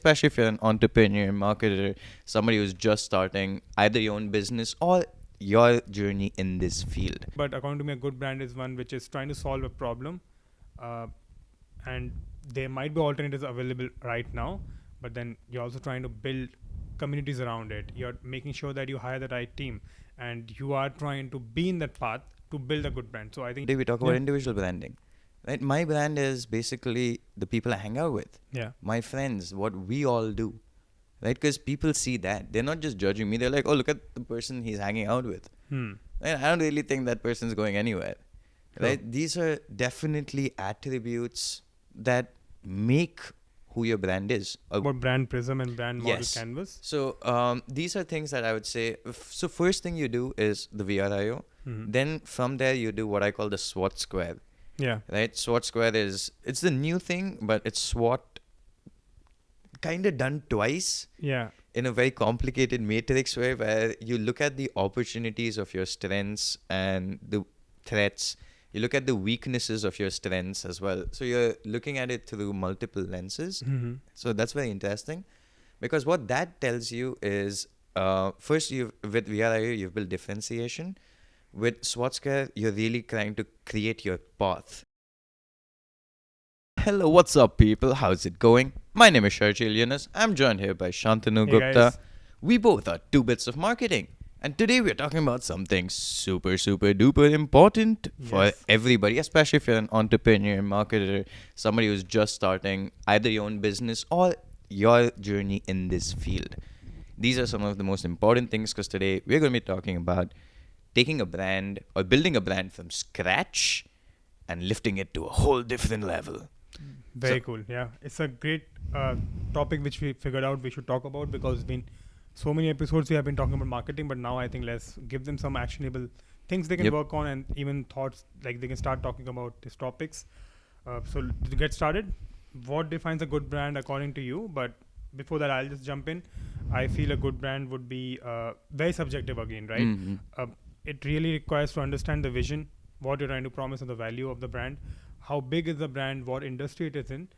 especially if you're an entrepreneur, marketer, somebody who's just starting either your own business or your journey in this field. But according to me, a good brand is one which is trying to solve a problem, uh, and there might be alternatives available right now, but then you're also trying to build communities around it. You're making sure that you hire the right team, and you are trying to be in that path to build a good brand. So I think Today we talk about individual branding. Right? My brand is basically the people I hang out with. yeah, My friends, what we all do. Right? Because people see that. They're not just judging me. They're like, oh, look at the person he's hanging out with. hmm. Right? I don't really think that person's going anywhere. Sure. Right? These are definitely attributes that make who your brand is. What brand prism and brand model Yes. canvas. So these are things that I would say. So first thing you do is the VRIO. Mhm. Then from there you do what I call the SWOT square. Yeah, Right? SWOT square it's the new thing, but it's SWOT kind of done twice yeah, in a very complicated matrix way, where you look at the opportunities of your strengths and the threats. You look at the weaknesses of your strengths as well. So you're looking at it through multiple lenses. Mhm. So that's very interesting, because what that tells you is first, with VRIO you've built differentiation. With SWOT square, you're really trying to create your path. Hello, what's up, people? How's it going? My name is Sharjil Yunus. I'm joined here by Shantanu Hey, Gupta. guys. We both are 2 bits of marketing. And today we're talking about something super, super duper important for Yes. everybody, especially if you're an entrepreneur, marketer, somebody who's just starting either your own business or your journey in this field. These are some of the most important things, because today we're going to be talking about taking a brand or building a brand from scratch and lifting it to a whole different level. Very So- cool. Yeah, it's a great topic which we figured out we should talk about, because it's been so many episodes we have been talking about marketing, but now I think let's give them some actionable things they can Yep. work on, and even thoughts like they can start talking about these topics. So to get started, what defines a good brand according to you? But before that, I'll just jump in. I feel a good brand would be very subjective again, right? Mhm. It really requires to understand the vision, what you're trying to promise, and the value of the brand. How big is the brand? What industry it is in?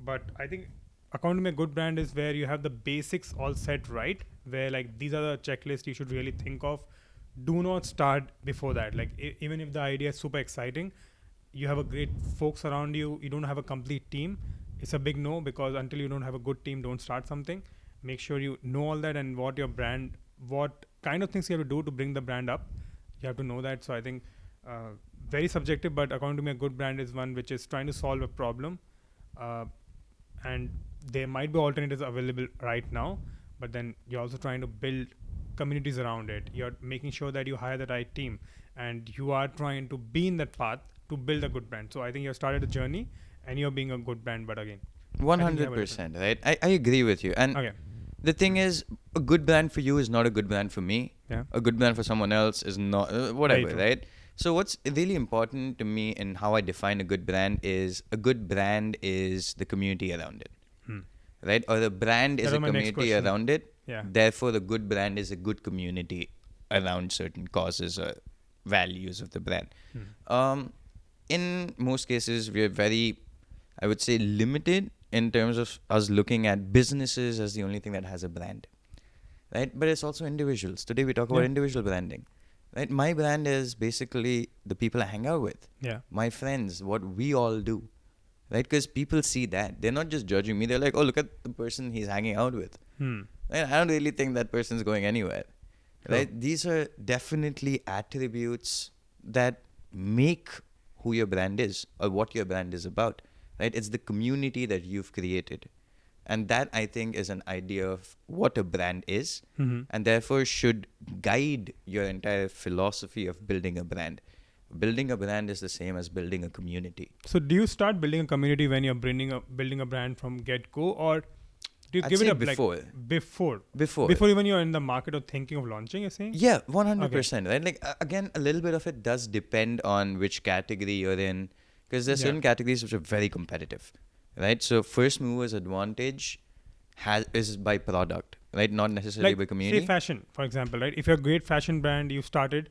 But I think, according to me, a good brand is where you have the basics all set right. Where like these are the checklists you should really think of. Do not start before that. Like even if the idea is super exciting, you have a great folks around you. You don't have a complete team. It's a big no, because until you don't have a good team, don't start something. Make sure you know all that and what your brand, what kind of things you have to do to bring the brand up. You have to know that. So I think very subjective, but according to me, a good brand is one which is trying to solve a problem, uh, and there might be alternatives available right now, but then you're also trying to build communities around it. You're making sure that you hire the right team, and you are trying to be in that path to build a good brand. So I think you've started a journey, and you're being a good brand. But again, 100%, right? I agree with you. And okay, the thing is, a good brand for you is not a good brand for me. yeah, A good brand for someone else is not, whatever, true. right? So what's really important to me in how I define a good brand is the community around it, Hmm. right? Or the brand is That a was my next community question. around it. Yeah. Therefore, the good brand is a good community around certain causes or values of the brand. In most cases, we're very, I would say, limited in terms of us looking at businesses as the only thing that has a brand, right? But it's also individuals. Today we talk about Yeah. individual branding, right? My brand is basically the people I hang out with, Yeah. my friends, what we all do, right? Because people see that. They're not just judging me. They're like, oh, look at the person he's hanging out with. Hmm. Right? I don't really think that person's going anywhere, Sure. right? These are definitely attributes that make who your brand is or what your brand is about, right? It's the community that you've created. And that, I think, is an idea of what a brand is, Mhm. and therefore should guide your entire philosophy of building a brand. Building a brand is the same as building a community. So do you start building a community when you're building a brand from get go, or do you I'd give it say up before. like before Before. even you're in the market or thinking of launching? You're saying? Yeah, 100%. Right? Like, again, a little bit of it does depend on which category you're in, because there's Yeah. certain categories which are very competitive, right? So first movers advantage is by product, right? Not necessarily by Like say community. fashion, for example, right? If you're a great fashion brand, you started.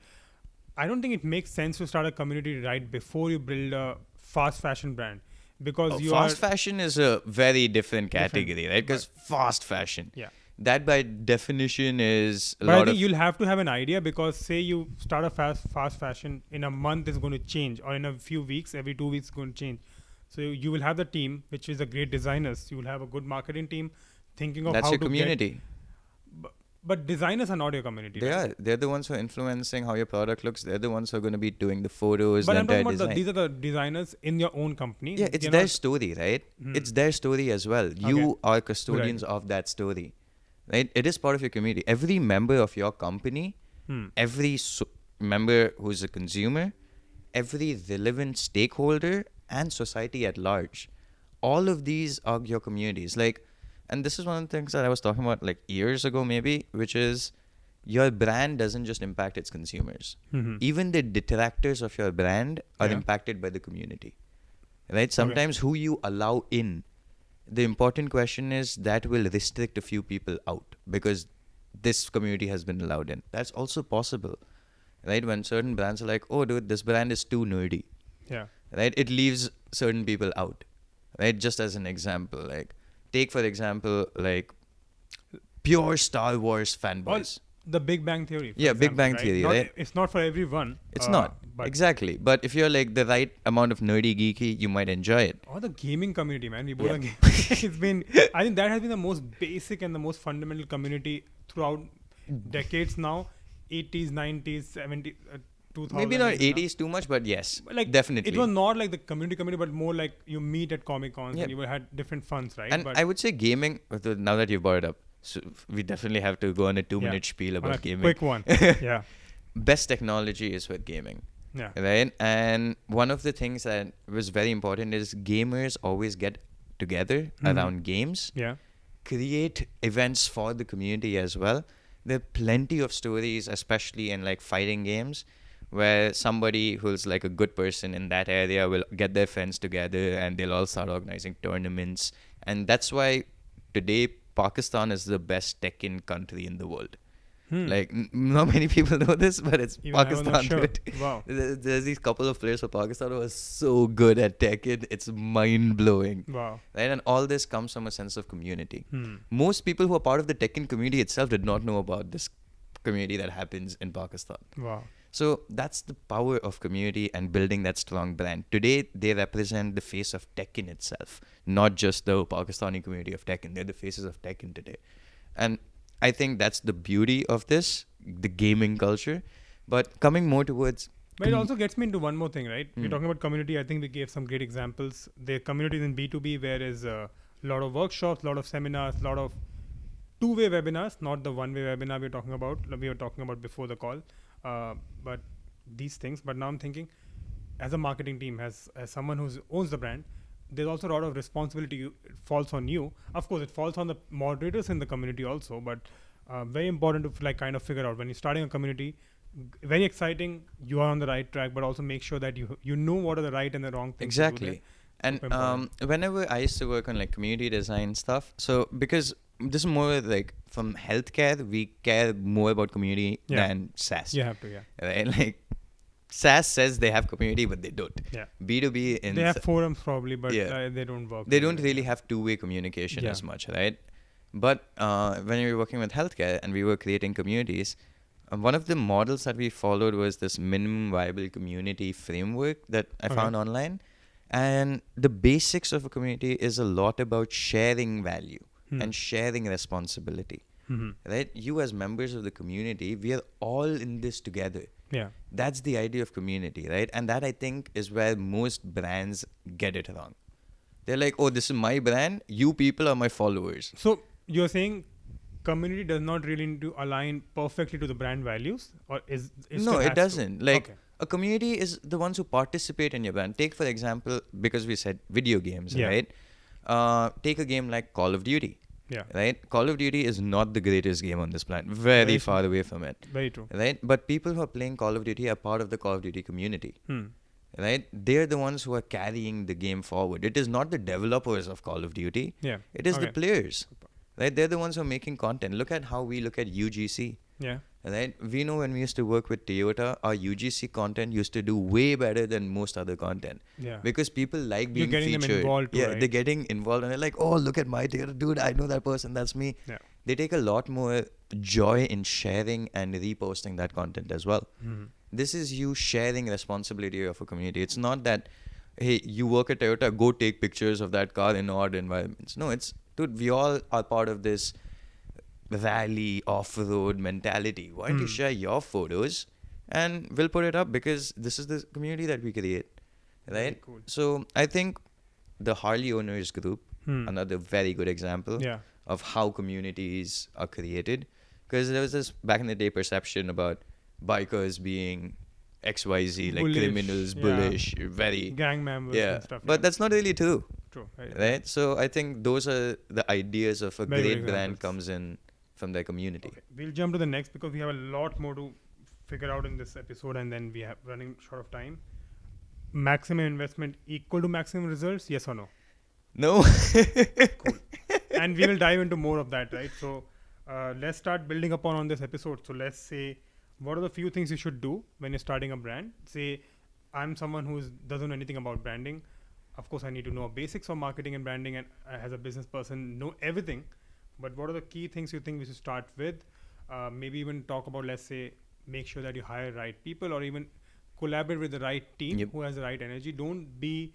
I don't think it makes sense to start a community right before you build a fast fashion brand, because you Fast are fashion is a very different different. category, right? Because But fast fashion, yeah. that by definition is a But I lot think of. you'll have to have an idea, because say you start a fast fashion in a month, is going to change, or in a few weeks, every 2 weeks is going to change. So you will have the team, which is a great designers. You will have a good marketing team, thinking of That's how your to get. community. But designers are not your community, They right? are. They're the ones who are influencing how your product looks. They're the ones who are going to be doing the photos, But the I'm talking entire about design. these are the designers in your own company. Yeah, it's They're their not. story, right? Hmm. It's their story as well. Okay. You are Good idea. custodians of that story, right? It is part of your community. Every member of your company, Hmm. every member who's a consumer, every relevant stakeholder, and society at large, all of these are your communities. Like, and this is one of the things that I was talking about like years ago, maybe, which is your brand doesn't just impact its consumers. Hmm. Even the detractors of your brand are Yeah. impacted by the community, right? Okay. Sometimes who you allow in, the important question is that will restrict a few people out because this community has been allowed in. That's also possible, right? When certain brands are like, oh, dude, this brand is too nerdy, Yeah. right? It leaves certain people out, right? Just as an example, like, take for example, like pure Star Wars Or fanboys. the Big Bang Theory, for Yeah, Big example, Bang right? Theory, Not right? it's not for everyone. It's not. But Exactly. But if you're like the right amount of nerdy geeky, you might enjoy it. or the gaming community, man. We both Yeah. are it's been. I think that has been the most basic and the most fundamental community throughout decades now. 80s, 90s, 70s, 2000. Maybe not even now. 80s too much, but yes, Like definitely. it was not like the community, but more like you meet at Comic Cons Yeah. and you had different funds, right? And But I would say gaming, now that you brought it up, so we definitely have to go on a 2 minute spiel on about a gaming. quick one. Yeah. Best technology is with gaming, Yeah. right? And one of the things that was very important is gamers always get together Mhm. around games, Yeah. create events for the community as well. There are plenty of stories, especially in like fighting games, where somebody who's like a good person in that area will get their friends together and they'll all start organizing tournaments. And that's why today Pakistan is the best Tekken country in the world. Like, not many people know this, but it's Even I was not Pakistan. sure. Dude. Wow. There's these couple of players for Pakistan who are so good at Tekken. It's mind blowing. Wow. Right? And all this comes from a sense of community. Hmm. Most people who are part of the Tekken community itself did not know about this community that happens in Pakistan. Wow. So that's the power of community and building that strong brand. Today, they represent the face of Tekken itself, not just the Pakistani community of Tekken. They're the faces of Tekken today. And I think that's the beauty of this, the gaming culture. But coming more towards... But it also gets me into one more thing, right? We're Mm. talking about community. I think we gave some great examples. The communities in B2B, where is a lot of workshops, a lot of seminars, a lot of two-way webinars, not the one-way webinar we're talking about. We were talking about before the call. But these things. But now I'm thinking, as a marketing team, as someone who owns the brand, there's also a lot of responsibility falls on you. Of course, it falls on the moderators in the community also, but very important to like kind of figure out when you're starting a community. Very exciting. You are on the right track, but also make sure that you know what are the right and the wrong things. To do Exactly. there. And Super important. whenever I used to work on like community design stuff, so because this is more like from healthcare, we care more about community Yeah. than SaaS. You have to, yeah. Right? Like SaaS says they have community, but they don't. Yeah. B2B in They have forums probably, but Yeah. they don't work. they don't together. really have two-way communication Yeah. as much, right? But when we were working with healthcare and we were creating communities, one of the models that we followed was this minimum viable community framework that I Okay. found online. And the basics of a community is a lot about sharing value and sharing responsibility, Mhm. right? You as members of the community, we are all in this together. Yeah. That's the idea of community, right? And that I think is where most brands get it wrong. They're like, oh, this is my brand. You people are my followers. So you're saying community does not really need to align perfectly to the brand values, or is it No, still it has to? doesn't. Like, Okay. a community is the ones who participate in your brand. Take, for example, because we said video games, Yeah. right? Take a game like Call of Duty, Yeah. right? Call of Duty is not the greatest game on this planet. Very Very far true. away from it, Very true. right? But people who are playing Call of Duty are part of the Call of Duty community, right? They're the ones who are carrying the game forward. It is not the developers of Call of Duty. Yeah. It is the Okay. players, right? They're the ones who are making content. Look at how we look at UGC, Yeah. Right? We know when we used to work with Toyota, our UGC content used to do way better than most other content Yeah. because people like You're being getting them featured. involved too, Yeah, they're right? getting involved and they're like, oh, look at my Toyota, dude, I know that person, that's me. Yeah. They take a lot more joy in sharing and reposting that content as well. Mhm. This is you sharing responsibility of a community. It's not that, hey, you work at Toyota, go take pictures of that car in odd environments. No, it's, dude, we all are part of this rally off-road mentality. Why don't you share your photos and we'll put it up because this is the community that we create, Very right? cool. So I think the Harley owners group, Hmm. another very good example Yeah. of how communities are created, because there was this back in the day perception about bikers being XYZ, like Bullish, criminals, yeah. bullish, very, Gang members yeah. and stuff. But that's not really true, true. right? So I think those are the ideas of a Very good great brand examples. comes in from their community. Okay, we'll jump to the next because we have a lot more to figure out in this episode, and then we have running short of time. Maximum investment equal to maximum results? Yes or no? No. And we will dive into more of that, right? So let's start building upon on this episode. So let's say, what are the few things you should do when you're starting a brand? Say, I'm someone who doesn't know anything about branding. Of course, I need to know basics of marketing and branding, and as a business person, know everything. But what are the key things you think we should start with? Maybe even talk about, let's say, make sure that you hire right people, or even collaborate with the right team Yep. who has the right energy. Don't be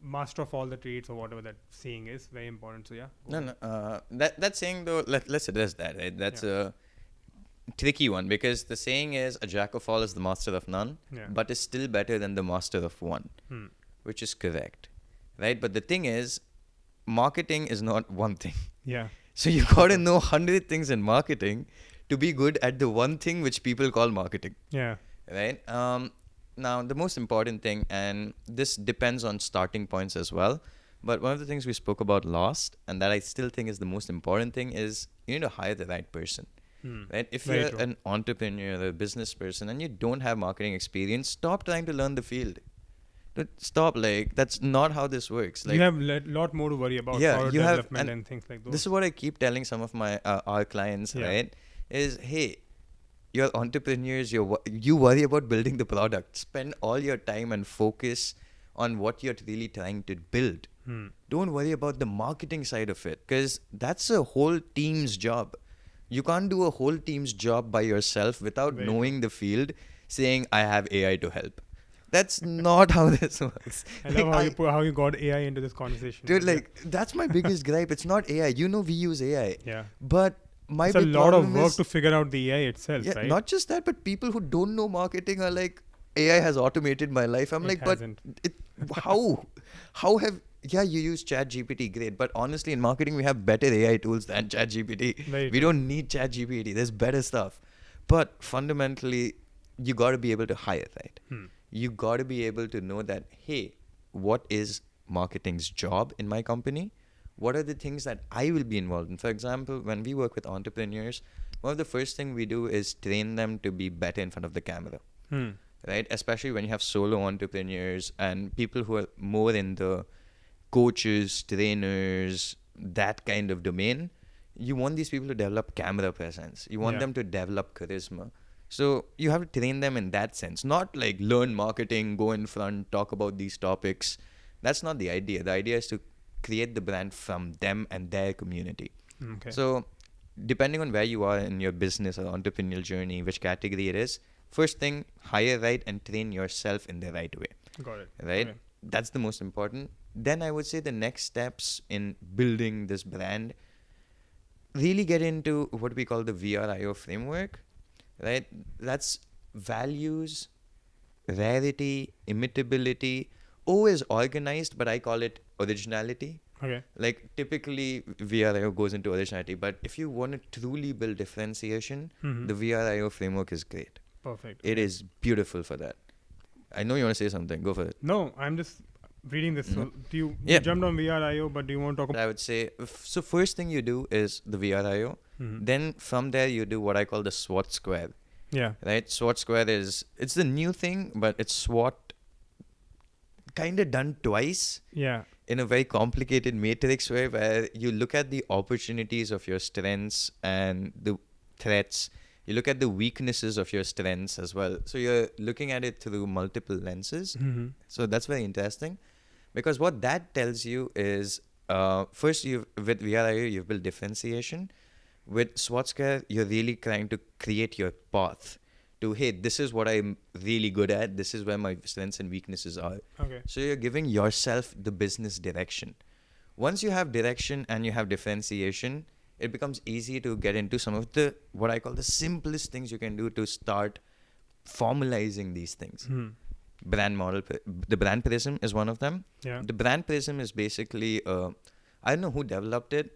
master of all the trades or whatever that saying is. Very important. So yeah. go No, ahead. no. That saying though, let's address that. Right? That's a tricky one because the saying is a jack of all is the master of none, Yeah. but is still better than the master of one, Hmm. which is correct, right? But the thing is, marketing is not one thing. Yeah. So you gotta know 100 things in marketing to be good at the one thing which people call marketing, Yeah. right? Now the most important thing, and this depends on starting points as well, but one of the things we spoke about last, and that I still think is the most important thing, is you need to hire the right person, Hmm. right? If Very you're true. an entrepreneur or a business person and you don't have marketing experience, stop trying to learn the field. Stop, like, that's not how this works. Like, you have a lot more to worry about, yeah, product you have, development and and things like those. this is what I keep telling some of my our clients, Yeah. right? Is, hey, you're entrepreneurs. You worry about building the product. Spend all your time and focus on what you're really trying to build. Hmm. Don't worry about the marketing side of it, because that's a whole team's job. You can't do a whole team's job by yourself without Very knowing the field, saying I have AI to help. That's not how this works. I love how you got AI into this conversation. Dude, but yeah. like, that's my biggest gripe. It's not AI. You know, we use AI. Yeah. But my It's a big lot of problem work is, to figure out the AI itself, yeah, right? not just that, but people who don't know marketing are like, AI has automated my life. I'm It like, hasn't. but it, how? How have, yeah, you use ChatGPT, great. But honestly, in marketing, we have better AI tools than ChatGPT. Very We true. don't need ChatGPT. There's better stuff. But fundamentally, you got to be able to hire, right? Hmm. You got to be able to know that, hey, what is marketing's job in my company? What are the things that I will be involved in? For example, when we work with entrepreneurs, one of the first thing we do is train them to be better in front of the camera, Hmm. right? Especially when you have solo entrepreneurs and people who are more in the coaches, trainers, that kind of domain. You want these people to develop camera presence. You want Yeah. them to develop charisma. So you have to train them in that sense, not like learn marketing, go in front, talk about these topics. That's not the idea. The idea is to create the brand from them and their community. Okay. So depending on where you are in your business or entrepreneurial journey, which category it is, first thing, hire right and train yourself in the right way, Got it. right? Okay. That's the most important. Then I would say the next steps in building this brand, really get into what we call the VRIO framework, right? That's values, rarity, imitability. O is organized, but I call it originality. Okay. Like, typically VRIO goes into originality, but if you want to truly build differentiation, Mhm. the VRIO framework is great. Perfect. It is beautiful for that. I know you want to say something. Go for it. No, I'm just reading this. So Mhm. do you Yeah. jumped on VRIO, but do you want to talk about? I would say, so first thing you do is the VRIO. Mhm. Then from there you do what I call the SWOT square, Yeah. right? SWOT square it's the new thing, but it's SWOT kind of done twice Yeah. in a very complicated matrix way, where you look at the opportunities of your strengths and the threats, You look at the weaknesses of your strengths as well. So you're looking at it through multiple lenses. Mm-hmm. So that's very interesting, because what that tells you is, first, with VRIO you've built differentiation. With SWOT you're really trying to create your path to, hey, this is what I'm really good at. This is where my strengths and weaknesses are. Okay. So you're giving yourself the business direction. Once you have direction and you have differentiation, it becomes easy to get into some of the, what I call, the simplest things you can do to start formalizing these things. Hmm. The brand prism is one of them. Yeah. The brand prism is basically, I don't know who developed it.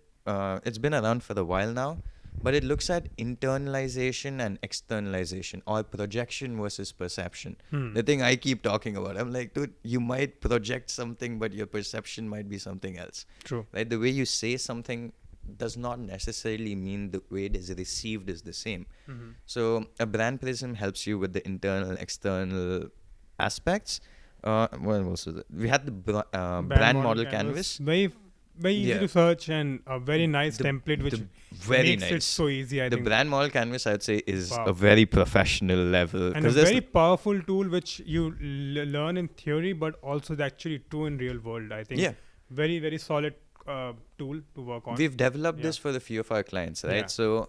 It's been around for a while now, but it looks at internalization and externalization, or projection versus perception. Hmm. The thing I keep talking about. I'm like, dude, you might project something, but your perception might be something else. True. Right? The way you say something does not necessarily mean the way it is received is the same. Mm-hmm. So a brand prism helps you with the internal, external aspects. What else was it? We had the brand model canvas. Very easy Yeah. to search, and a very nice template which very makes it nice. so easy. I The think. brand model canvas, I'd say, is Wow. a very professional level. And a 'Cause there's very powerful tool which you learn in theory, but also actually true in real world. I think. yeah, Very very solid tool to work on. we've developed Yeah. this for a few of our clients, right? Yeah. So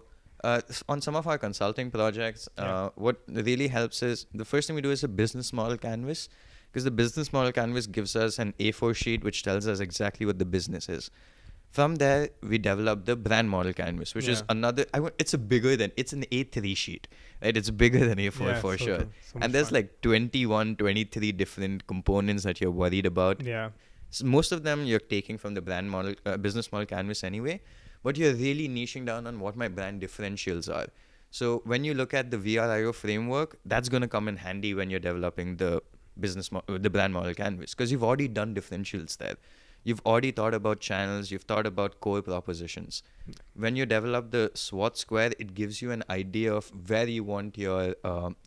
on some of our consulting projects, what really helps is, the first thing we do is a business model canvas, because the business model canvas gives us an A4 sheet which tells us exactly what the business is. From there, we develop the brand model canvas, which is Yeah. another. It's it's an A3 sheet, right? It's bigger than A4 Yeah, for so sure. true. So much And there's fun. like 21, 23 different components that you're worried about. Yeah. So most of them you're taking from the brand model, business model canvas anyway, but you're really niching down on what my brand differentials are. So when you look at the VRIO framework, that's going to come in handy when you're developing the the brand model canvas, because you've already done differentials there. You've already thought about channels. You've thought about core propositions. When you develop the SWOT square, it gives you an idea of where you want your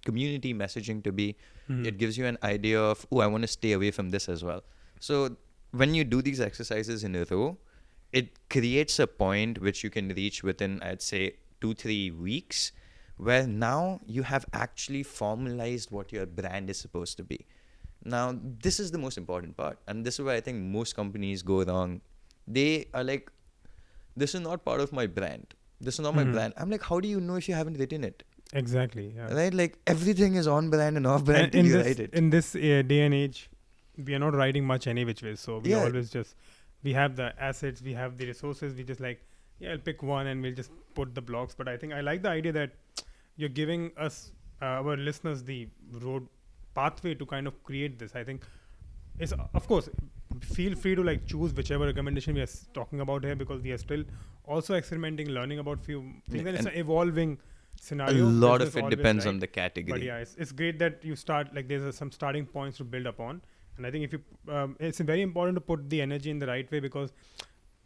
community messaging to be. Mhm. It gives you an idea of, oh, I want to stay away from this as well. So when you do these exercises in a row, it creates a point which you can reach within, I'd say, 2-3 weeks, where now you have actually formalized what your brand is supposed to be. Now, this is the most important part, and this is where I think most companies go wrong. They are like, this is not part of my brand. This is not my Mhm. brand. I'm like, how do you know if you haven't written it? Exactly. Yeah. Right? Like, everything is on brand and off brand And till you write it. in this day and age, we are not writing much any which way. So we Yeah. always just, we have the assets, we have the resources. We just like, yeah, I'll pick one and we'll just put the blocks. But I think I like the idea that you're giving us, our listeners, the road pathway to kind of create this. I think it's, of course, feel free to like choose whichever recommendation we are talking about here, because we are still also experimenting, learning about few things, and it's And an evolving a scenario. lot Business of it always, depends right? on the category. But yeah, it's great that you start, like there's some starting points to build upon. And I think if you, it's very important to put the energy in the right way, because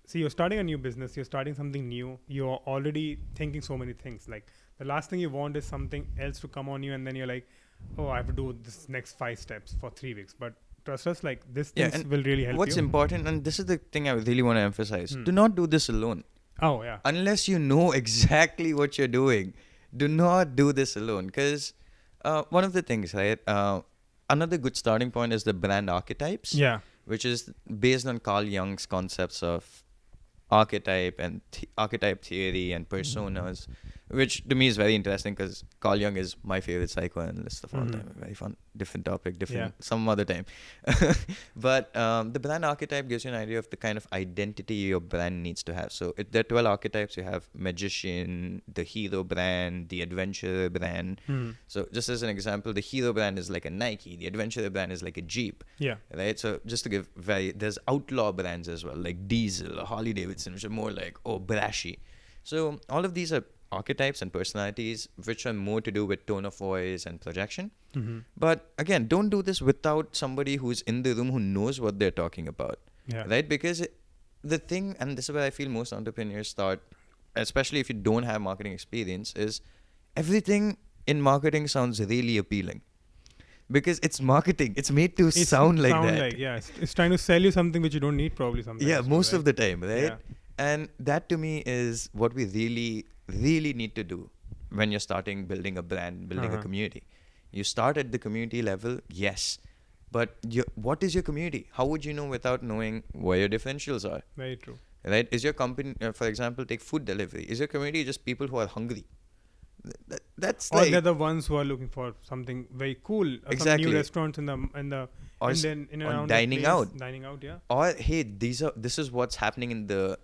see, you're starting a new business, you're starting something new, you're already thinking so many things. Like the last thing you want is something else to come on you, and then you're like, oh, I have to do this next 5 steps for 3 weeks. But trust us, like this Yeah, things and will really help What's you. important, and this is the thing I really want to emphasize, Hmm. do not do this alone. Oh yeah. Unless you know exactly what you're doing, do not do this alone. Because one of the things, right? Another good starting point is the brand archetypes, Yeah. which is based on Carl Jung's concepts of archetype and archetype theory and personas, which to me is very interesting, because Carl Jung is my favorite psychoanalyst of all Mhm. time. Very fun, different topic, different Yeah. some other time. But the brand archetype gives you an idea of the kind of identity your brand needs to have. So there are 12 archetypes. You have magician, the hero brand, the adventurer brand. Hmm. So just as an example, the hero brand is like a Nike, the adventurer brand is like a Jeep, Yeah. right? So just to give there's outlaw brands as well, like Diesel or Harley Davidson, which are more like, oh, brashy. So all of these are archetypes and personalities which are more to do with tone of voice and projection. Mm-hmm. But again, don't do this without somebody who's in the room who knows what they're talking about, Yeah. right? Because the thing, and this is where I feel most entrepreneurs start, especially if you don't have marketing experience, is everything in marketing sounds really appealing. Because it's marketing. It's made to sound like that. yeah, it's trying to sell you something which you don't need probably sometimes. Yeah, most right? of the time, right? Yeah. And that to me is what we really, really need to do. when you're starting building a brand, building a Uh-huh. community. You start at the community level, yes, but what is your community? How would you know without knowing where your differentials are? Very true. Right? Is your company, for example, take food delivery? Is your community just people who are hungry? That's Or they're like the ones who are looking for something very cool, some new exactly, restaurants in the or in and on around the dining place, out, dining out. Yeah. or hey, this is what's happening in the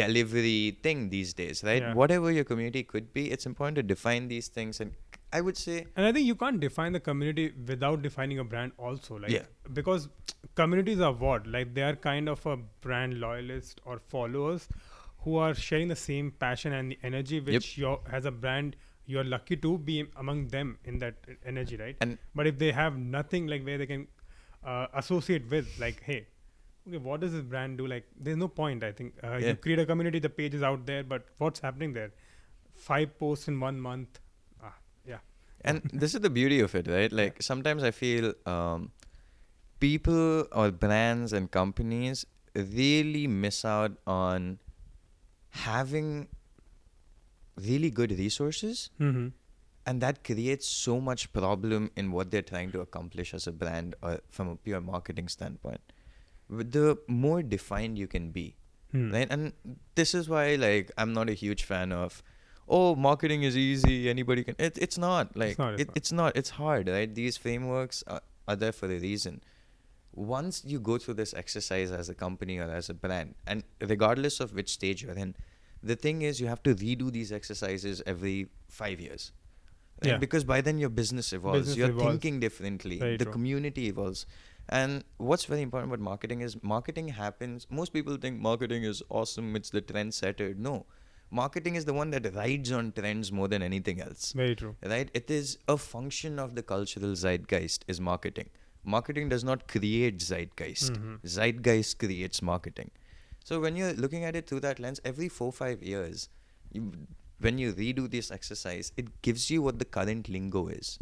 delivery thing these days, right? Yeah. Whatever your community could be, it's important to define these things, and I would say, And I think you can't define the community without defining a brand also, yeah, like, because communities are what, like, they are kind of a brand loyalist or followers who are sharing the same passion and the energy yep, which you as a brand you're lucky to be among them in that energy, right? and But if they have nothing like where they can associate with, like, hey, okay, what does this brand do? Like, there's no point. I think yeah, you create a community, the page is out there, but what's happening there? 5 posts in 1 month. Ah, yeah. and this is the beauty of it, right? Yeah. Like sometimes I feel people or brands and companies really miss out on having really good resources, Mm-hmm. and that creates so much problem in what they're trying to accomplish as a brand or from a pure marketing standpoint. With the more defined you can be, Hmm. right? And this is why, like, I'm not a huge fan of, oh, marketing is easy, anybody can. It's not It's like not. It's not. it's not. It's hard, right? These frameworks are there for a reason. Once you go through this exercise as a company or as a brand, and regardless of which stage you're in, the thing is you have to redo these exercises every 5 years, right? Yeah. Because by then your business evolves, Business you're evolves. thinking differently, Very the true. community evolves. And what's very important about marketing is marketing happens. Most people think marketing is awesome, it's the trendsetter. No, marketing is the one that rides on trends more than anything else, Very true. right? It is a function of the cultural zeitgeist, is marketing. Marketing does not create zeitgeist, Mm-hmm. zeitgeist creates marketing. So when you're looking at it through that lens, every 4 5 years, you, when you redo this exercise, it gives you what the current lingo is,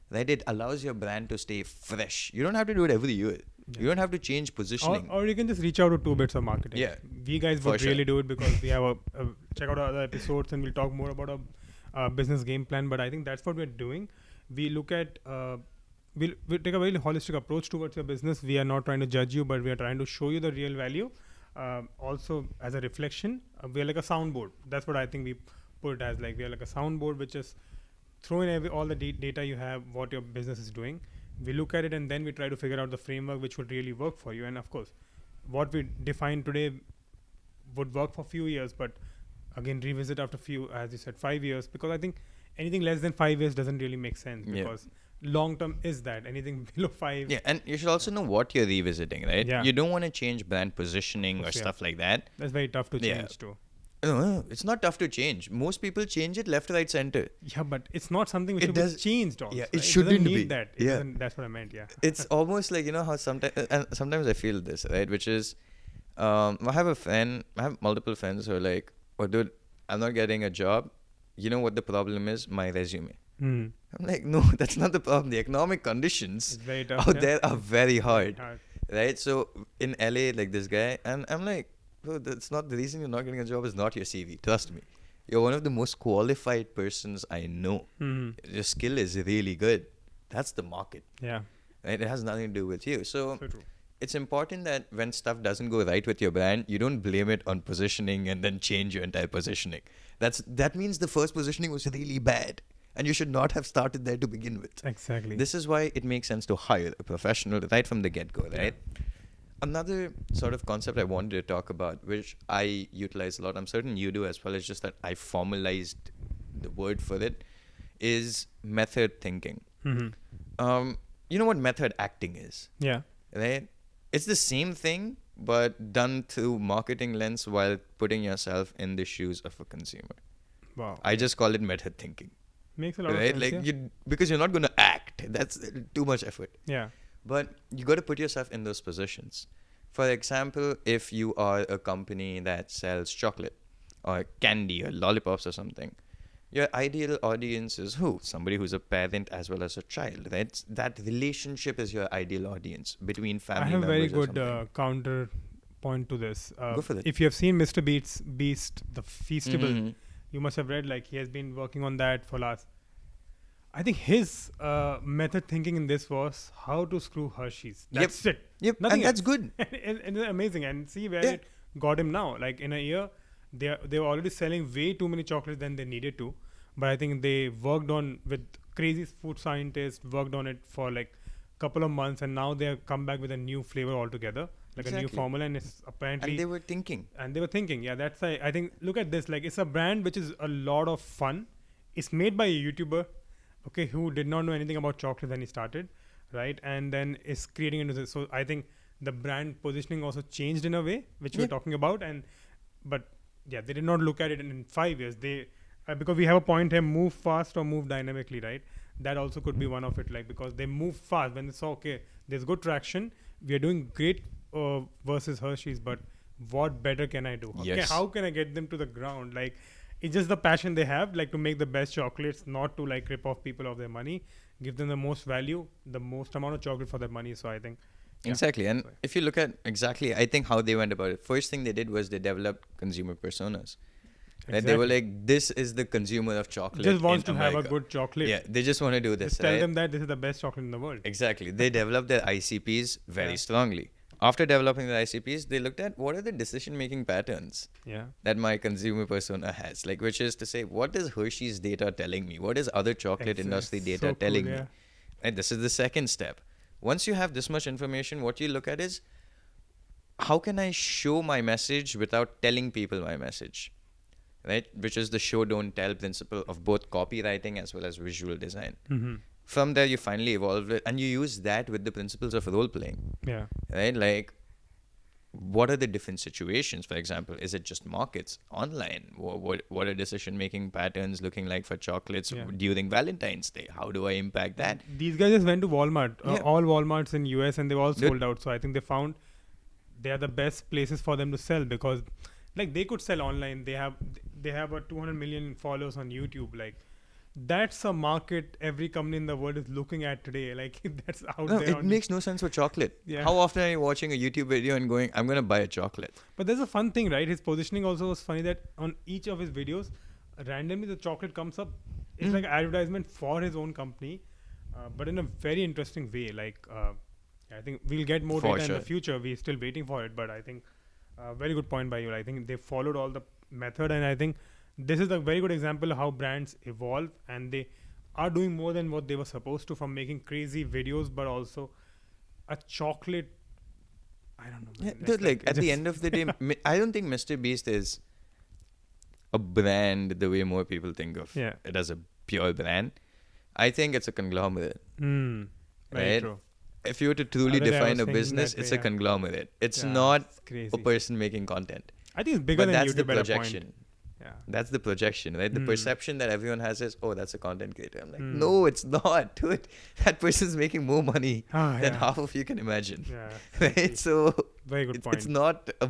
right? It allows your brand to stay fresh. You don't have to do it every year. Yeah. You don't have to change positioning. Or you can just reach out to 2 bits of marketing. Yeah, We guys for would sure. really do it because we have a check out our other episodes and we'll talk more about a business game plan. But I think that's what we're doing. We look at we'll take a very holistic approach towards your business. We are not trying to judge you, but we are trying to show you the real value. Also, as a reflection, we are like a soundboard. That's what I think we put it as. Like, we are like a soundboard, which is throw in all the data you have, what your business is doing. We look at it and then we try to figure out the framework which would really work for you. And of course, what we define today would work for a few years, but again, revisit after few, as you said, 5 years, because I think anything less than 5 years doesn't really make sense, Yeah. because long term is that anything below five. Yeah, and you should also know what you're revisiting, right? Yeah. You don't want to change brand positioning or Course, yeah. stuff like that. That's very tough to Yeah. change too. No, it's not tough to change. Most people change it left, right, center. Yeah, but it's not something which It should be does- changed also. yeah, it right? shouldn't doesn't be. need that. It Yeah. doesn't- That's what I meant, yeah. It's almost like, you know how sometimes, and sometimes I feel this, right? Which is, I have multiple friends who are like, oh, dude, I'm not getting a job. You know what the problem is? My resume. Hmm. I'm like, no, that's not the problem. The economic conditions It's very tough. out yeah. there are very hard, Hard. right? So in LA, like this guy, and I'm like, bro, that's not the reason you're not getting a job. Is not your CV. Trust me, you're one of the most qualified persons I know. Hmm. Your skill is really good. That's the market, Yeah. right? It has nothing to do with you. So So true. it's important that when stuff doesn't go right with your brand, you don't blame it on positioning and then change your entire positioning. That means the first positioning was really bad, and you should not have started there to begin with. Exactly. This is why it makes sense to hire a professional right from the get-go, right? Another sort of concept I wanted to talk about, which I utilize a lot, I'm certain you do as well, it's just that I formalized the word for it, is method thinking. Hmm. You know what method acting is, Yeah. right? It's the same thing, but done through marketing lens while putting yourself in the shoes of a consumer. Wow. I just call it method thinking, Makes a lot right? of sense. Like yeah. because you're not going to act. That's too much effort. Yeah. But you got to put yourself in those positions. For example, if you are a company that sells chocolate or candy or lollipops or something, your ideal audience is who? Somebody who's a parent as well as a child, right? That relationship is your ideal audience between family I have members very or good something. counter point to this. Go for it. If you have seen Mr. Beast, the Feastable, Mhm. You must have read like he has been working on that for last. I think his method thinking in this was how to screw Hershey's. That's it. Yep, Nothing and that's else. good. And it's amazing. And see where Yeah. it got him now. Like in a year, they were already selling way too many chocolates than they needed to. But I think they worked on with crazy food scientists, worked on it for like couple of months, and now they have come back with a new flavor altogether, like a new Exactly. formula, and it's apparently And they were thinking. and they were thinking, yeah, that's I think look at this, like it's a brand which is a lot of fun. It's made by a YouTuber, okay, who did not know anything about chocolate when he started, right? And then is creating into this. So I think the brand positioning also changed in a way, which we're Yeah. talking about, and but yeah, they did not look at it in 5 years. They because we have a point here: move fast or move dynamically, right? That also could be one of it, like because they move fast when they saw okay, there's good traction, we are doing great versus Hershey's, but what better can I do? Okay, Yes. how can I get them to the ground? Like it's just the passion they have, like to make the best chocolates, not to like rip off people of their money, give them the most value, the most amount of chocolate for their money. So I think yeah. Exactly. And Sorry. if you look at exactly, I think how they went about it, first thing they did was they developed consumer personas. Right? They were Exactly. like, this is the consumer of chocolate. Just wants in to have a America. good chocolate. Yeah, they just want to do this. Just tell right? them that this is the best chocolate in the world. Exactly. They developed their ICPs very Yeah. strongly. After developing the ICPs, they looked at what are the decision making patterns Yeah. that my consumer persona has. Like, which is to say, what is Hershey's data telling me? What is other chocolate industry data So telling cool, me? yeah. And this is the second step. Once you have this much information, what you look at is how can I show my message without telling people my message? Right? Which is the show don't tell principle of both copywriting as well as visual design. Mm-hmm. From there, you finally evolve it and you use that with the principles of role playing. Yeah. Right? Like, what are the different situations? For example, is it just markets online? What are decision making patterns looking like for chocolates Yeah. during Valentine's Day? How do I impact that? These guys just went to Walmart, Yeah. all Walmarts in US, and they were all Dude. sold out. So I think they found they are the best places for them to sell because, like, they could sell online. They have a 200 million followers on YouTube. Like, that's a market every company in the world is looking at today. Like, that's out No, there. it on makes no sense for chocolate. Yeah. How often are you watching a YouTube video and going, I'm going to buy a chocolate? But there's a fun thing, right? His positioning also was funny that on each of his videos, randomly the chocolate comes up. It's Mm. like advertisement for his own company, but in a very interesting way. Like, I think we'll get more For data in sure. the future. We're still waiting for it, but I think very good point by you. I think they followed all the method, and I think this is a very good example of how brands evolve and they are doing more than what they were supposed to, from making crazy videos, but also a chocolate. I don't know. Yeah, Man. dude, It's like, it at the just- end of the day, I don't think Mr. Beast is a brand the way more people think of Yeah. it as a pure brand. I think it's a conglomerate. Very Right? true. If you were to truly Other day I define was a thinking business, that way, it's a yeah. conglomerate. It's Yeah, not it's crazy. a person making content. I think it's bigger But than that's the YouTube at a point. projection. Yeah. That's the projection, right? The Hmm. perception that everyone has is, oh, that's a content creator. I'm like, Hmm. no, it's not, dude. That person's making more money Ah, than yeah. half of you can imagine. Yeah. Right? exactly. So Very good point. it's not a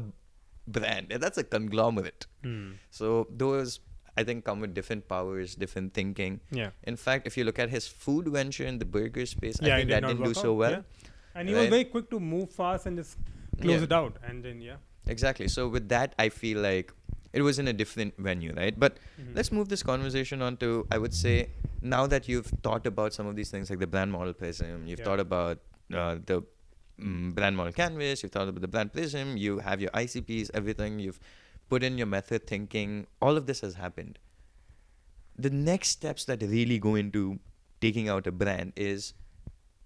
brand. That's a conglomerate. Hmm. So those, I think, come with different powers, different thinking. Yeah. In fact, if you look at his food venture in the burger space, Yeah, I it think did that not didn't do work so out, well. yeah. And he was Right? very quick to move fast and just close Yeah. it out. And then, yeah. Exactly. So with that, I feel like it was in a different venue, right? But Mhm. let's move this conversation on to, I would say, now that you've thought about some of these things like the brand model prism, you've Yeah. thought about the brand model canvas, you've thought about the brand prism, you have your ICPs, everything, you've put in your method thinking, all of this has happened. The next steps that really go into taking out a brand is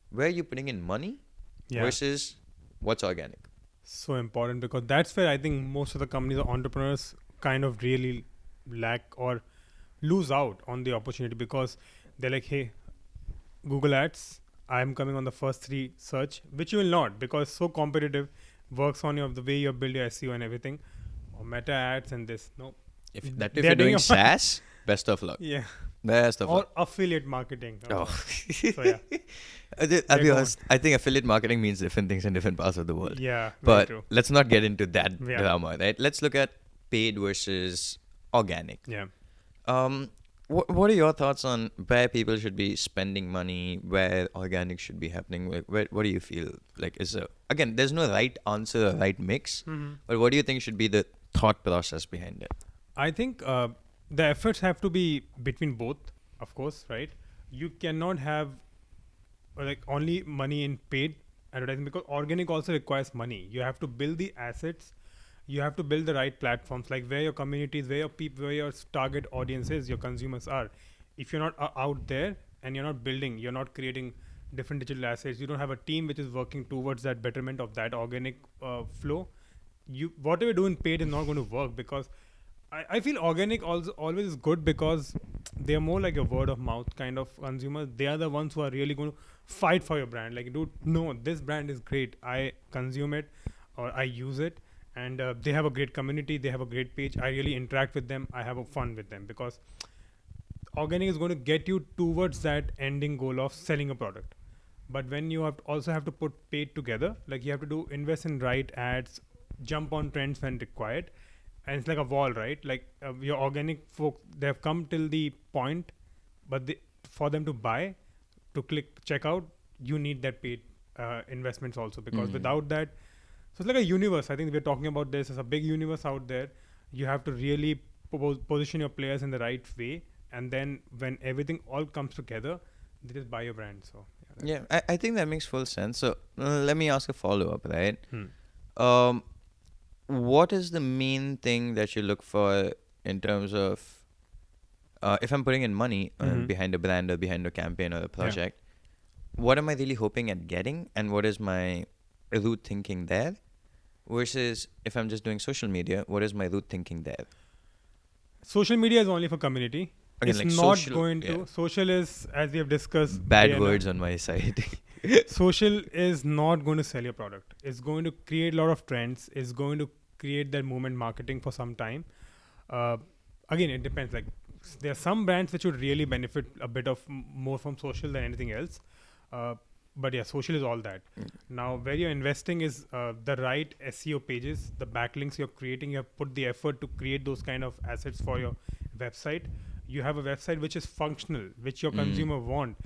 where you're putting in money Yeah. versus what's organic. So important because that's where I think most of the companies or entrepreneurs kind of really lack or lose out on the opportunity because they're like, hey, Google Ads, I'm coming on the first 3 search, which you will not because so competitive, works on your the way you build your SEO and everything, or Meta Ads and this. No. If They're you're doing doing a- SaaS, best of luck. Yeah. Best of Or luck. affiliate marketing. Oh. So yeah. I'll Yeah, be go honest, I think affiliate marketing means different things in different parts of the world. Yeah. Very But true. let's not get into that Yeah. drama, right? Let's look at paid versus organic. Yeah. What are your thoughts on where people should be spending money, where organic should be happening? Like, what do you feel like is again, there's no right answer or right mix, Mm-hmm. but what do you think should be the thought process behind it? I think The efforts have to be between both, of course, right? You cannot have like only money in paid advertising, because organic also requires money. You have to build the assets, you have to build the right platforms, like where your communities, where your people, where your target audiences, your consumers are. If you're not out there and you're not building, you're not creating different digital assets, you don't have a team which is working towards that betterment of that organic flow, you whatever you do in paid is not going to work. Because I feel organic also always is good, because they're more like a word of mouth kind of consumer. They are the ones who are really going to fight for your brand. Like, dude, no, this brand is great. I consume it or I use it, and they have a great community. They have a great page. I really interact with them. I have a fun with them, because organic is going to get you towards that ending goal of selling a product. But when you also have to put paid together, like you have to do invest in right ads, jump on trends when required, and it's like a wall, right? Like your organic folk, they have come till the point, but for them to buy, to click checkout, you need that paid investments also, because without that, so it's like a universe. I think we're talking about this as a big universe out there. You have to really position your players in the right way, and then when everything all comes together, they just buy your brand. So Yeah, I think that makes full sense. So let me ask a follow up, right? Hmm. Um, what is the main thing that you look for in terms of if I'm putting in money behind a brand or behind a campaign or a project, what am I really hoping at getting, and what is my root thinking there? Versus if I'm just doing social media, what is my root thinking there? Social media is only for community. Again, It's like not social, going to. Social is, as we have discussed, bad words on my side. social is not going to sell your product. It's going to create a lot of trends. It's going to create that movement marketing for some time. Uh, Again, it depends. Like there are some brands which would really benefit a bit of more from social than anything else. But yeah, social is all that. Now, where you're investing is the right SEO pages, the backlinks you're creating. You have put the effort to create those kind of assets for your website. You have a website which is functional, which your consumer want.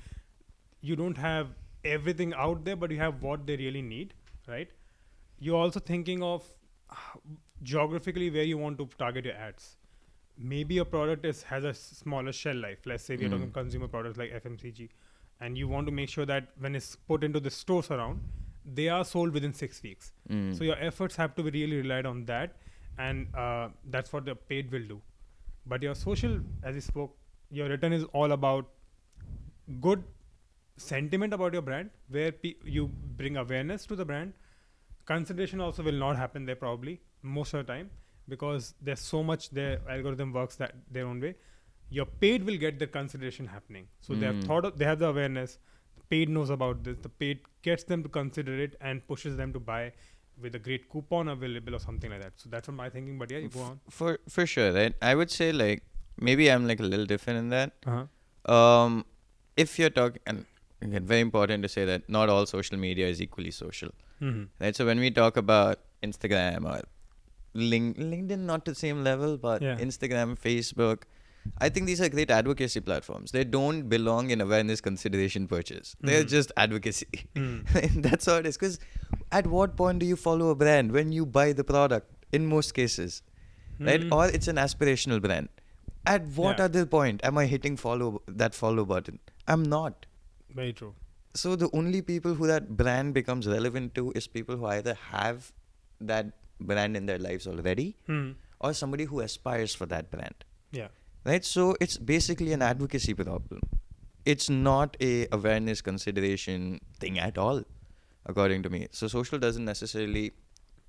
You don't have everything out there, but you have what they really need, right? You're also thinking of geographically where you want to target your ads. Maybe a product has a smaller shell life. Let's say we're talking consumer products like FMCG, and you want to make sure that when it's put into the stores around, they are sold within 6 weeks. So your efforts have to be really relied on that, and that's what the paid will do. But your social, as you spoke, your return is all about good sentiment about your brand, where you bring awareness to the brand. Consideration also will not happen there probably most of the time, because there's so much their algorithm works that their own way. Your paid will get the consideration happening. So they have thought they have the awareness. The paid knows about this. The paid gets them to consider it and pushes them to buy with a great coupon available or something like that. So that's what my thinking. But yeah, you go on. For sure, right? I would say like maybe I'm like a little different in that. Uh-huh. If you're talking, and again, very important to say that not all social media is equally social, right? So when we talk about Instagram or LinkedIn, not to the same level, but Instagram, Facebook, I think these are great advocacy platforms. They don't belong in awareness, consideration, purchase. They're just advocacy. And that's how it is. Because at what point do you follow a brand? When you buy the product, in most cases, right? Or it's an aspirational brand. At what other point am I hitting that follow button? I'm not. Very true. So the only people who that brand becomes relevant to is people who either have that brand in their lives already or somebody who aspires for that brand. Yeah. Right? So it's basically an advocacy problem. It's not a awareness consideration thing at all, according to me. So social doesn't necessarily,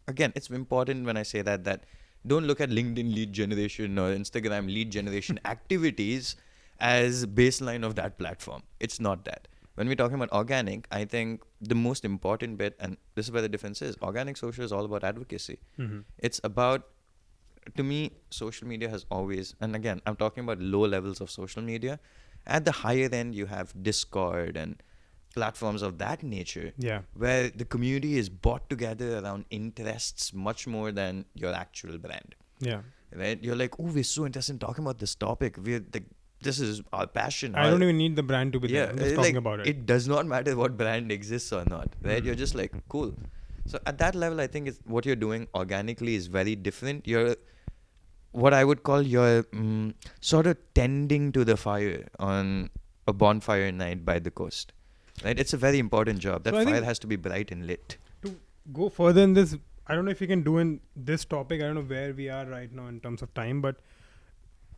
again, it's important when I say that don't look at LinkedIn lead generation or Instagram lead generation activities as baseline of that platform. It's not that. When we're talking about organic, I think the most important bit, and this is where the difference is, organic social is all about advocacy. It's about, to me, social media has always, and again, I'm talking about low levels of social media. At the higher end, you have Discord and platforms of that nature, where the community is brought together around interests much more than your actual brand. Yeah. Right? You're like, oh, we're so interested in talking about this topic. We're like, this is our passion. I don't even need the brand to be there. I'm just talking about it. It does not matter what brand exists or not, right? You're just like, cool. So at that level, I think what you're doing organically is very different. what I would call your sort of tending to the fire on a bonfire night by the coast. Right? It's a very important job. That So I fire think has to be bright and lit. to go further in this, I don't know if we can do in this topic. I don't know where we are right now in terms of time, but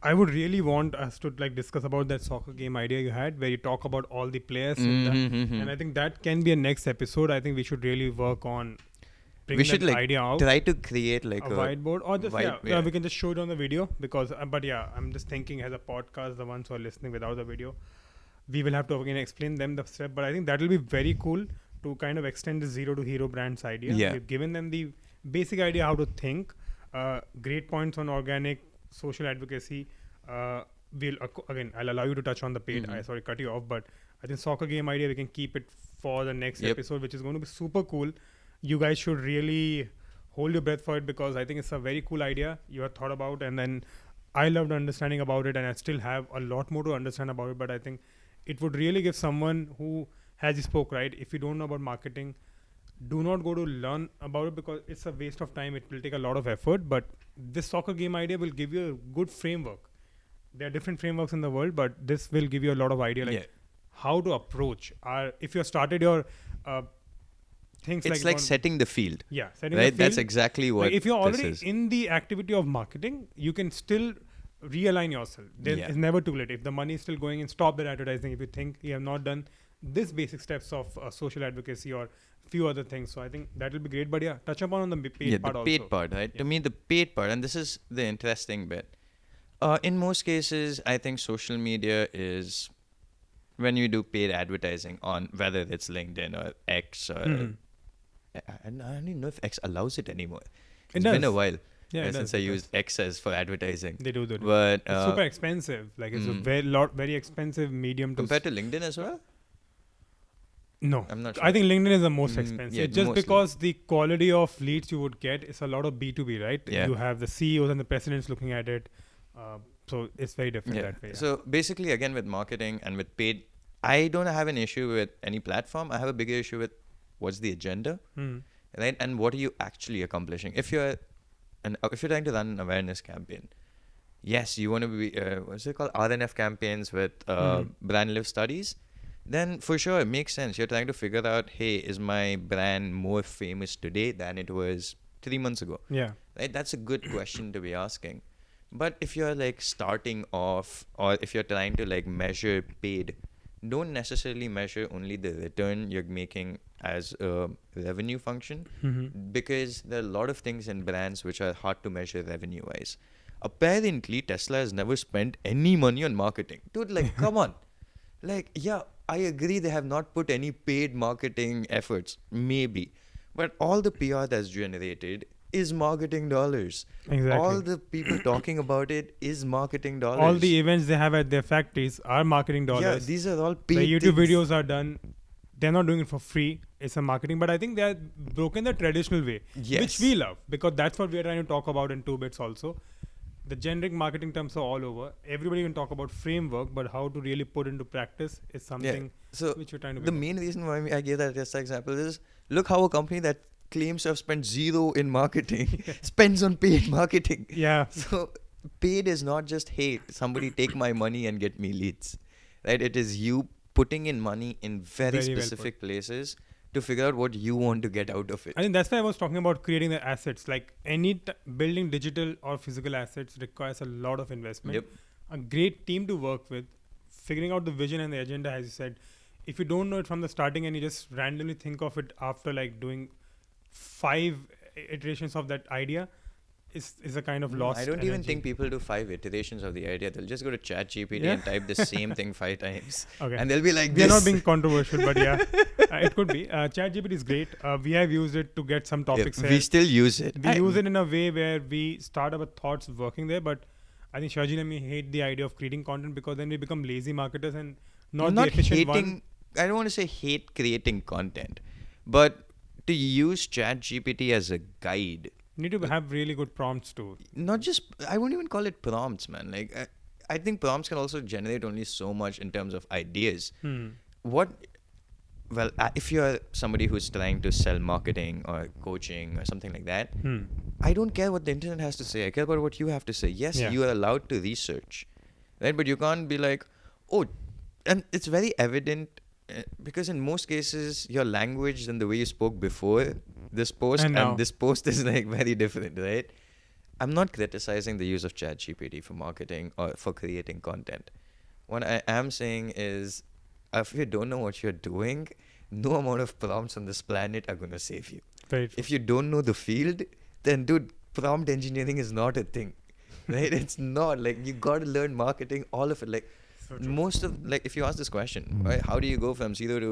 I would really want us to like discuss about that soccer game idea you had, where you talk about all the players in that, and I think that can be a next episode. I think we should really work on We bringing should that like idea out. try to create like A whiteboard or just yeah, we can just show it on the video because but yeah, I'm just thinking as a podcast, the ones who are listening without the video, we will have to again explain them the step, but I think that will be very cool to kind of extend the zero to hero brands idea. Yeah. We've given them the basic idea how to think, great points on organic social advocacy. We'll again, I'll allow you to touch on the paid. I sorry cut you off, but I think soccer game idea we can keep it for the next episode, which is going to be super cool. You guys should really hold your breath for it because I think it's a very cool idea you have thought about, and then I loved understanding about it, and I still have a lot more to understand about it. But I think it would really give someone who, as you spoke, right? If you don't know about marketing, do not go to learn about it because it's a waste of time. It will take a lot of effort. But this soccer game idea will give you a good framework. There are different frameworks in the world, but this will give you a lot of idea like how to approach. If you have started your things it's like setting the field. Yeah, setting Right? the field. That's exactly what Like if you're this already is. in the activity of marketing, you can still realign yourself. It's never too late. If the money is still going in, stop that advertising. If you think you have not done this basic steps of social advocacy or few other things, so I think that will be great. But yeah, touch upon on the paid part the also. paid part, right? To me, the paid part, and this is the interesting bit. In most cases, I think social media is when you do paid advertising on whether it's LinkedIn or X or I don't even know if X allows it anymore. It's been a while since I used X as for advertising. They do. But it's super expensive. Like it's a very expensive medium to compared to LinkedIn as well. No, I'm not sure. I think LinkedIn is the most expensive. Yeah, just mostly. because the quality of leads you would get is a lot of B2B, right? Yeah. You have the CEOs and the presidents looking at it. So it's very different that way. Yeah. So basically, again, with marketing and with paid, I don't have an issue with any platform. I have a bigger issue with what's the agenda, right? And what are you actually accomplishing? If you're trying to run an awareness campaign, yes, you want to be what's it called, RNF campaigns with brand live studies. Then for sure it makes sense. You're trying to figure out, hey, is my brand more famous today than it was 3 months ago? Yeah. Right? That's a good question to be asking. But if you're like starting off, or if you're trying to like measure paid, don't necessarily measure only the return you're making as a revenue function, because there are a lot of things in brands which are hard to measure revenue wise. Apparently, Tesla has never spent any money on marketing. Dude, like, come on. Like, yeah, I agree they have not put any paid marketing efforts, maybe. But all the PR that's generated is marketing dollars. Exactly. All the people talking about it is marketing dollars. All the events they have at their factories are marketing dollars. Yeah, these are all paid The YouTube things. videos are done. They're not doing it for free. It's a marketing. But I think they are broken the traditional way, which we love, because that's what we are trying to talk about in 2 bits also. The generic marketing terms are all over. Everybody can talk about framework, but how to really put into practice is something So which we're trying to the main reason why I gave that Tesla example is, look how a company that claims to have spent zero in marketing spends on paid marketing. Yeah. So paid is not just, hey, somebody take my money and get me leads, right? It is you putting in money in very specific places to figure out what you want to get out of it. I think that's why I was talking about creating the assets. Like building digital or physical assets requires a lot of investment. Yep. A great team to work with, figuring out the vision and the agenda, as you said. If you don't know it from the starting and you just randomly think of it after like doing 5 iterations of that idea, is a kind of lost I don't energy. even think people do 5 iterations of the idea. They'll just go to ChatGPT and type the same thing 5 times. Okay. And they'll be like, They're this. not being controversial, but yeah, it could be. ChatGPT is great. We have used it to get some topics. We still use it. We use it in a way where we start our thoughts working there, but I think Shajin and me hate the idea of creating content, because then we become lazy marketers and not the efficient hating, one. I don't want to say hate creating content, but to use ChatGPT as a guide. You need to have really good prompts too. Not just, I won't even call it prompts, man. Like, I think prompts can also generate only so much in terms of ideas. What well, if you're somebody who's trying to sell marketing or coaching or something like that, Hmm. I don't care what the internet has to say. I care about what you have to say. Yes, Yeah. you are allowed to research, right? But you can't be like, oh, and it's very evident because in most cases, your language and the way you spoke before this post And and now. this post is like very different, right? I'm not criticizing the use of ChatGPT for marketing or for creating content. What I am saying is, if you don't know what you're doing, no amount of prompts on this planet are going to save you. Very true. If you don't know the field, then dude, prompt engineering is not a thing, right? It's not like you got to learn marketing, all of it. Like So true. most of like if you ask this question, right, how do you go from zero to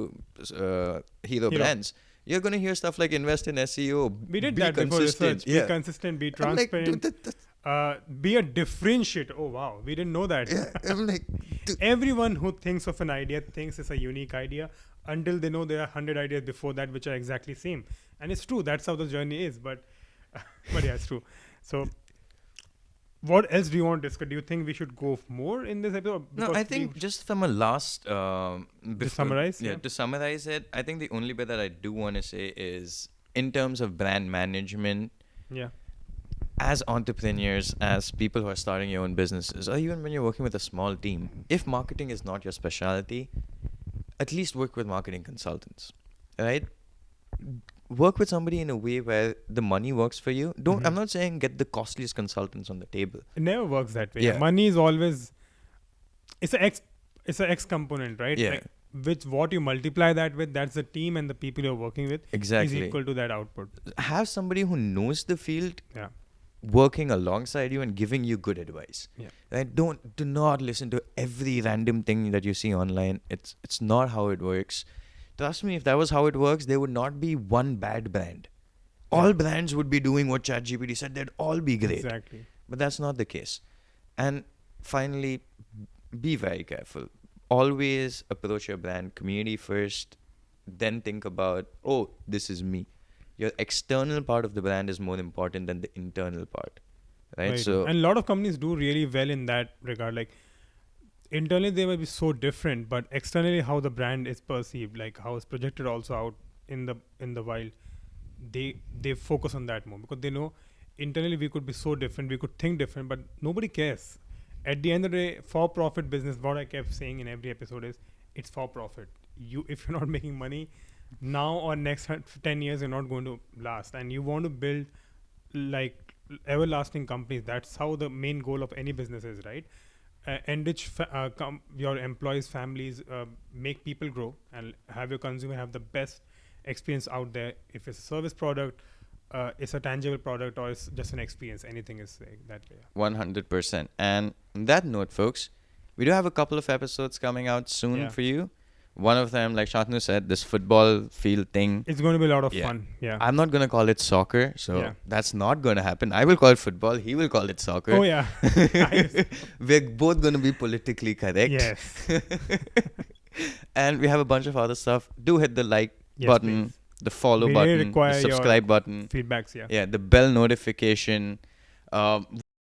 hero Hero. brands? You're gonna hear stuff like invest in SEO, We did be that before consistent. research. Be Yeah, consistent. Be I'm like, dude, transparent. Be a differentiator. Oh wow, we didn't know that. yeah, I'm like, dude, Everyone who thinks of an idea thinks it's a unique idea until they know there are 100 ideas before that which are exactly same. And it's true. That's how the journey is. But but yeah, it's true. So what else do you want to discuss? Do you think we should go more in this episode? no, Because I think just from a last summarize, yeah, yeah. to summarize it, I think the only bit that I do want to say is in terms of brand management, Yeah. as entrepreneurs, as people who are starting your own businesses, or even when you're working with a small team, if marketing is not your specialty, at least work with marketing consultants, right? Work with somebody in a way where the money works for you. Don't. I'm Mhm. not saying get the costliest consultants on the table. It never works that way. Yeah. Money is always it's a X it's a X component, right? Yeah. Like which what you multiply that with, that's the team and the people you're working with is Exactly. equal to that output. Have somebody who knows the field Yeah. working alongside you and giving you good advice. Yeah. Right? Do not listen to every random thing that you see online. It's not how it works. Trust me, if that was how it works, there would not be one bad brand. All Yeah. brands would be doing what ChatGPT said. They'd all be great. Exactly. But that's not the case. And finally, be very careful. Always approach your brand community first, then think about, oh, this is me. Your external part of the brand is more important than the internal part. Right? Very So true. And a lot of companies do really well in that regard. Like internally they might be so different, but externally how the brand is perceived, like how it's projected also out in the wild, they focus on that more because they know internally we could be so different, we could think different, but nobody cares. At the end of the day, for profit business, what I kept saying in every episode is it's for profit. You if you're not making money now or next 10 years, you're not going to last, and you want to build like everlasting companies. That's how the main goal of any business is, right? Enrich your employees, families, make people grow, and have your consumer have the best experience out there. If it's a service product, it's a tangible product, or it's just an experience. Anything is like that way. 100%. And on that note, folks, we do have a couple of episodes coming out soon Yeah. for you. One of them, like Shantanu said, this football field thing. It's going to be a lot of Yeah. fun. Yeah. I'm not going to call it soccer, so Yeah. that's not going to happen. I will call it football. He will call it soccer. Oh yeah. Nice. We're both going to be politically correct. Yes. And we have a bunch of other stuff. Do hit the like Yes, button, please. the follow We really button, require the your subscribe button. Feedbacks. Yeah. Yeah, the bell notification.